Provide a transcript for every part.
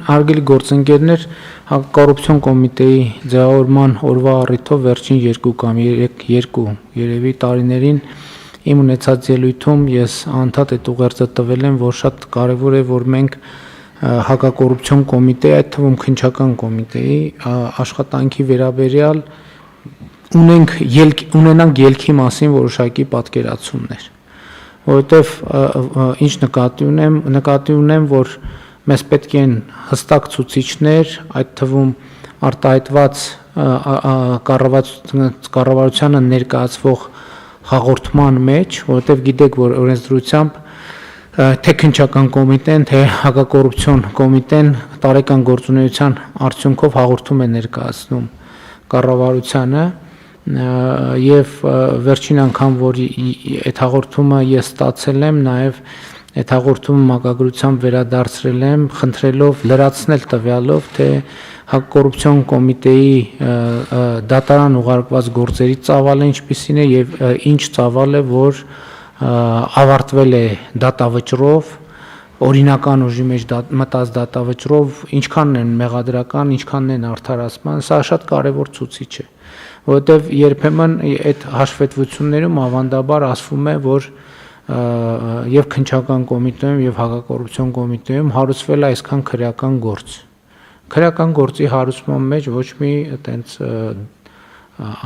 հարգելի գործընկերներ, կոռուպցիոն կոմիտեի ձևավորման օրվա առիթով վերջին 2 կամ 3 երևի տարիներին իմ ունեցած ելույթում ես անդադ այդ ուղերձը տվել եմ, որ շատ կարևոր է, որ մենք հակակոռուպցիոն կոմիտեի, այդ թվում քննչական կոմիտեի աշխատանքի վերաբերյալ ունենանք ելքի մասին որոշակի պատկերացումներ, որովհետև ինչ նկատի ունեմ, որ մեզ պետք են հստակ ցուցիչներ, այդ թվում արտահայտված կառավարությանը ներկայացվող հաղորդման մեջ, որովհետև գիտեք, որ օրենսդրությամբ թե քննչական կոմիտեն, թե հակակոռուպցիոն կոմիտեն տարեկան գործունեության արդյունքով հաղորդում է ներկայացնում կառավարությանը եւ վերջին անգամ, որ այդ հաղորդումը ես ստացել եմ, նաեւ այդ հաղորդումը մակագրությամբ վերադարձրել եմ, խնդրելով լրացնել տվյալով, թե հակակոռուպցիոն կոմիտեի դատարան ուղարկված գործերի ծավալը ինչպիսին է եւ ինչ ծավալը, որ ավարտվել է դատավճռով, օրինական ուժի մեջ մտած դատավճռով, ինչքանն են մեղադրական, ինչքանն են արդարացման, սա շատ կարևոր ցուցիչ է, որովհետեւ երբեմն այդ հաշվետվություններում ավանդաբար ասվում է, որ եւ քննչական կոմիտեում եւ հակակոռուպցիոն կոմիտեում հարուցվել է այսքան քրեական գործ։ Քրեական գործի հարուցման մեջ ոչ մի այտենց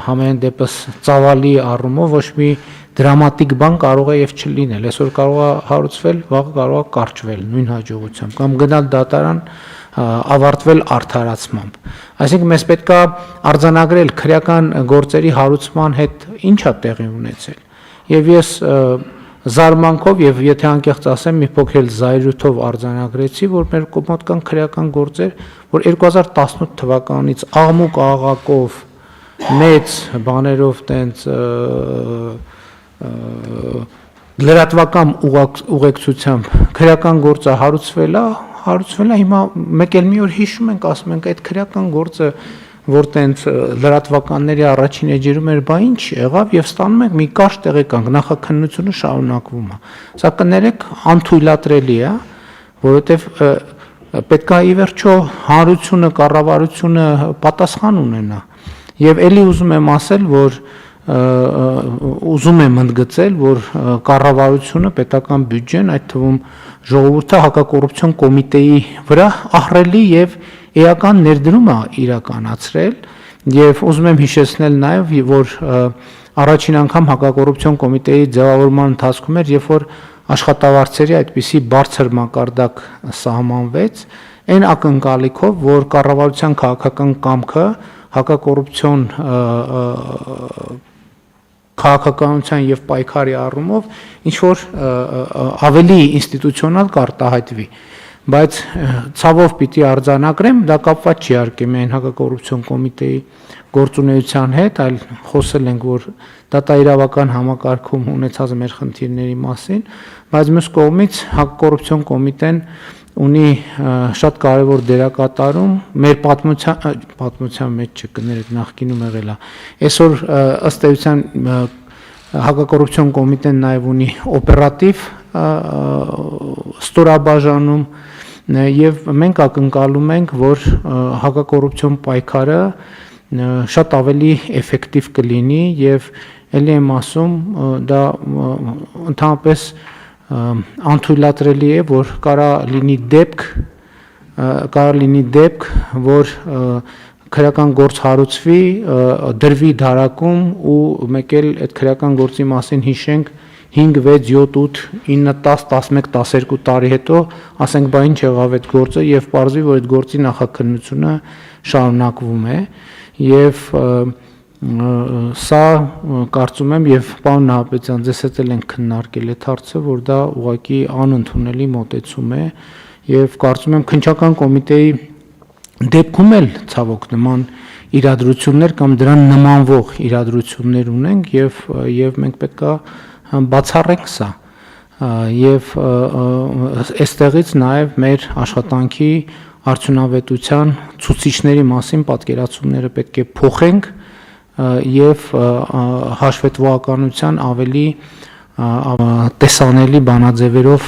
համեն դեպս ծավալի առումով ոչ մի դրամատիկ բան կարող է եւ չլինել։ Այսօր կարող է հարուցվել, վաղը կարող է կարճվել նույն հաջողությամբ կամ գնալ դատարան ավարտվել արդարացմամբ։ Այսինքն մեզ պետք է արձանագրել քրեական գործերի հարուցման հետ ինչ է տեղի ունեցել։ Եվ ես զարմանքով եւ եթե անկեղծ ասեմ, մի փոքր զայրույթով արձանագրեցի, որ մեր մոտ կան քրեական գործեր, որ 2018 թվականից աղմուկ աղաղակով մեծ բաներով տենց լրատվական ուղեկցությամբ քրեական գործը հարուցվել է, հիմա մեկ էլ մի օր հիշում ենք, ասում ենք այդ քրեական գործը, որ տենց լրատվականների առաջին էջերում էր, բա ինչ եղավ եւ ստանում ենք մի կարճ տեղեկանք, նախաքննությունը շարունակվում է։ Սա կներեք անթույլատրելի է, որովհետեւ պետք է ի վերջո հանրությունը, կառավարությունը պատասխան ունենա։ Եվ ելի ուզում եմ ասել, որ ուզում եմ ընդգծել, որ կառավարությունը, պետական բյուջեն, այդ թվում ժողովուրդը հակակոռուպցիոն կոմիտեի վրա ահռելի եւ էական ներդրում է իրականացրել եւ ուզում եմ հիշեցնել նաեւ, որ առաջին անգամ հակակոռուպցիոն կոմիտեի ձևավորման ընթացքում էր, երբ որ աշխատավարձերի այդպիսի բարձր մակարդակ սահմանվեց, այն ակնկալիքով, որ կառավարության քաղաքական կամքը հակակոռուպցիոն քաղաքականության եւ պայքարի առումով ինչ որ ավելի ինստիտուցիոնալ կարտահայտվի, բայց ցավով պիտի արձանագրեմ, դա կապված չի իհարկե միայն հակակոռուպցիոն կոմիտեի գործունեության հետ, այլ խոսել ենք, որ դատաիրավական համակարգում ունեցած մեր խնդիրների մասին, բայց մյուս կողմից հակակոռուպցիոն կոմիտեն ունի շատ կարևոր դերակատարում մեր պատմության մեջ չկներեք, նախկինում եղել է։ Այսօր ըստ էության հակակոռուպցիոն կոմիտեն նաև ունի օպերատիվ ստորաբաժանում եւ մենք ակնկալում ենք, որ հակակոռուպցիոն պայքարը շատ ավելի էֆեկտիվ կլինի եւ ելի եմ ասում, դա ընդհանրապես անթույլատրելի է, որ կարա լինի դեպք, որ քրեական գործ հարուցվի, դրվի դարակում ու մեկ էլ այդ քրեական գործի մասին հիշենք 5, 6, 7, 8, 9, 10, 11, 12 տարի հետո, ասենք, բա ինչ եղավ այդ գործը եւ պարզվի, որ այդ գործի նախաքննությունը շարունակվում է եւ սա կարծում եմ եւ պարոն Նահապետյան, ձեզ հետ էլ ենք քննարկել այդ հարցը, որ դա ուղղակի անընդունելի մոտեցում է եւ կարծում եմ քննչական կոմիտեի դեպքում էլ ցավոք նման իրադրություններ կամ դրան նմանվող իրադրություններ ունենք եւ մենք պետքա բացառենք սա եւ այստեղից նաեւ մեր աշխատանքի արդյունավետության ցուցիչների մասին պատկերացումները պետք է փոխենք եւ հաշվետվողականության ավելի տեսանելի բանաձևերով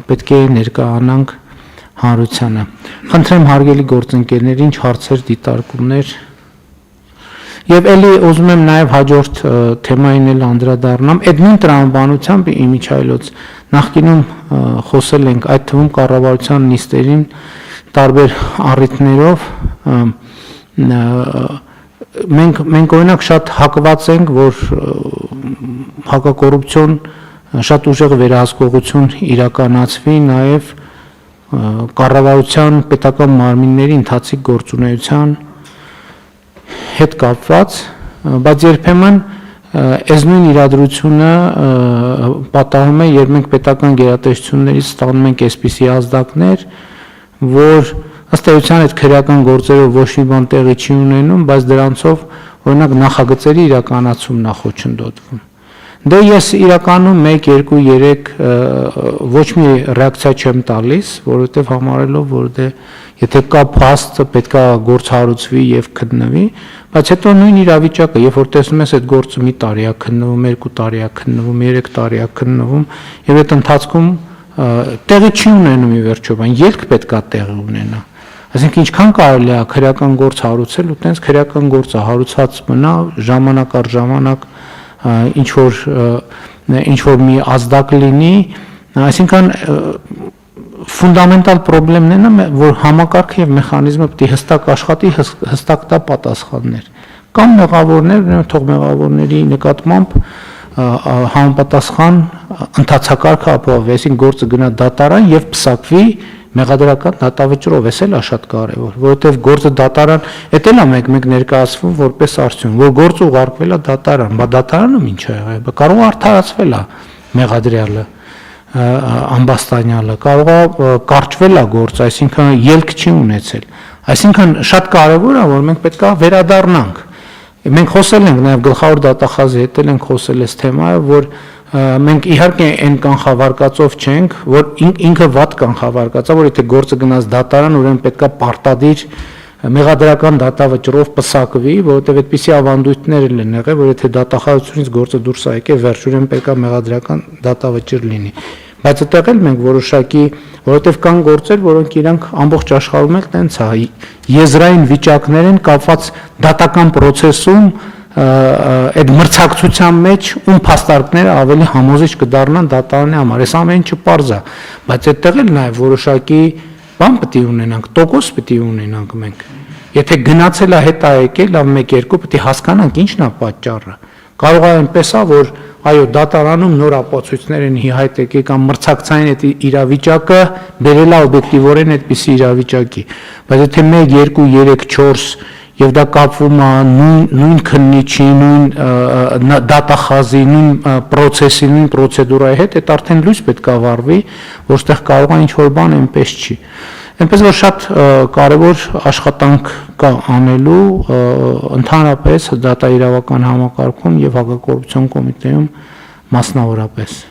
պետք է ներկայանանք հանրությանը։ Խնդրեմ հարգելի գործընկերներ, ինչ հարցեր, դիտարկումներ Եվ էլի ուզում եմ նաև հաջորդ թեմային էլ անդրադառնամ, այդ նույն տրամաբանությամբ Իմիջայլոց նախկինում խոսել ենք այդ թվում կառավարության նիստերին տարբեր առիթներով մենք օրինակ շատ հակված ենք, որ հակակոռուպցիոն շատ ուժեղ վերահսկողություն իրականացվի նաև կառավարության պետական մարմինների ընթացիկ գործունեության հետ կապված, բայց երբեմն այս նույն իրադրությունը պատահում է, երբ մենք պետական գերատեսչություններից ստանում ենք այսպիսի ազդակներ, որ ըստ էության այդ քրեական գործերով ոչ մի բան տեղի չի ունենում, բայց դրանցով օրինակ նախագծերի իրականացումն է խոչընդոտվում։ Դե ես իրականում 1, 2, 3 ոչ մի ռեակցիա չեմ տալիս, որովհետև համարելով, որ դե եթե կա փաստ, պետք է գործ հարուցվի եւ քննվի, բայց հետո նույն իրավիճակը, երբ որ տեսնում ես այդ գործը մի տարի է քննվում, 2 տարի է քննվում, 3 տարի է քննվում, եւ այդ ընթացքում տեղի չի ունենում ի վերջո, բան ելք պետք է տեղի ունենա։ Այսինքն ինչքան կարելի է քրեական գործ հարուցել ու տենց քրեական գործը հարուցած մնա ժամանակ առ ժամանակ ինչ որ մի ազդակ լինի, այսինքն ֆունդամենտալ խնդիրն է, որ համակարգը եւ մեխանիզմը պետք է հստակ աշխատի, հստակ տա պատասխաններ։ Կամ մեղավորներ, թող մեղավորների նկատմամբ համապատասխան ընթացակարգը ապահովի, այսինքն գործը գնա դատարան եւ պսակվի մեղադրական դատավճռով, էս էլ է շատ կարևոր, որովհետև գործը դատարան, էդ էլ է մեկ ներկայացվում որպես արդյունք, որ գործը ուղարկվել է դատարան, բա դատարանը ինչ է եղել, կարող է արդարացվել է մեղադրյալը, ամբաստանյալը, կարող է կարճվել է գործը, այսինքն ելք չի ունեցել, այսինքն շատ կարևոր է, որ մենք պետք է վերադառնանք։ Մենք խոսել ենք նաև գլխավոր դատախազի հետ էլ ենք խոսել այս թեմայով, որ մենք իհարկե այն կանխավարկածով չենք, որ ինքը վատ կանխավարկած է, որ եթե գործը գնաց դատարան, ուրեմն պետքա պարտադիր մեղադրական դատավճռով պսակվի, որովհետև այդպիսի ավանդույթներ են եղել, որ եթե դատախազությունից գործը դուրս է եկել, վերջ ուրեմն պետքա մեղադրական դատավճիռ լինի։ Բայց այդտեղ էլ մենք որոշակի, որովհետև կան գործեր, որոնք իրանք ամբողջ աշխարհում էլ տենց է, եզրային վիճակներ են կապված դատական process-ում այդ մրցակցության մեջ ում փաստարկները ավելի համոզիչ կդառնան դատարանի համար, այս ամեն ինչը պարզ է, բայց այդտեղ էլ նաև որոշակի բան պետք է ունենանք, տոկոս պետք է ունենանք մենք։ Եթե գնացել է հետ է եկել, լավ 1-2 պետք է հասկանանք ինչն է պատճառը։ Կարող է այնպես է, որ այո, դատարանում նոր ապացույցներ են հիհայտ եկել կամ մրցակցային այդ իրավիճակը բերել է օբյեկտիվորեն այդպիսի իրավիճակի, բայց եթե 1, 2, 3, 4 եւ դա կապվում է նույն քննիչի, նույն դատախազի, նույն process-ի, նույն պրոցեդուրայի հետ, այդ արդեն լույս պետք է վառվի, որտեղ կարող է ինչ-որ բան այնպես չի։ Այնպես որ շատ կարևոր աշխատանք կա անելու ընդհանրապես դատաիրավական համակարգում եւ հակակոռուպցիոն կոմիտեում մասնավորապես։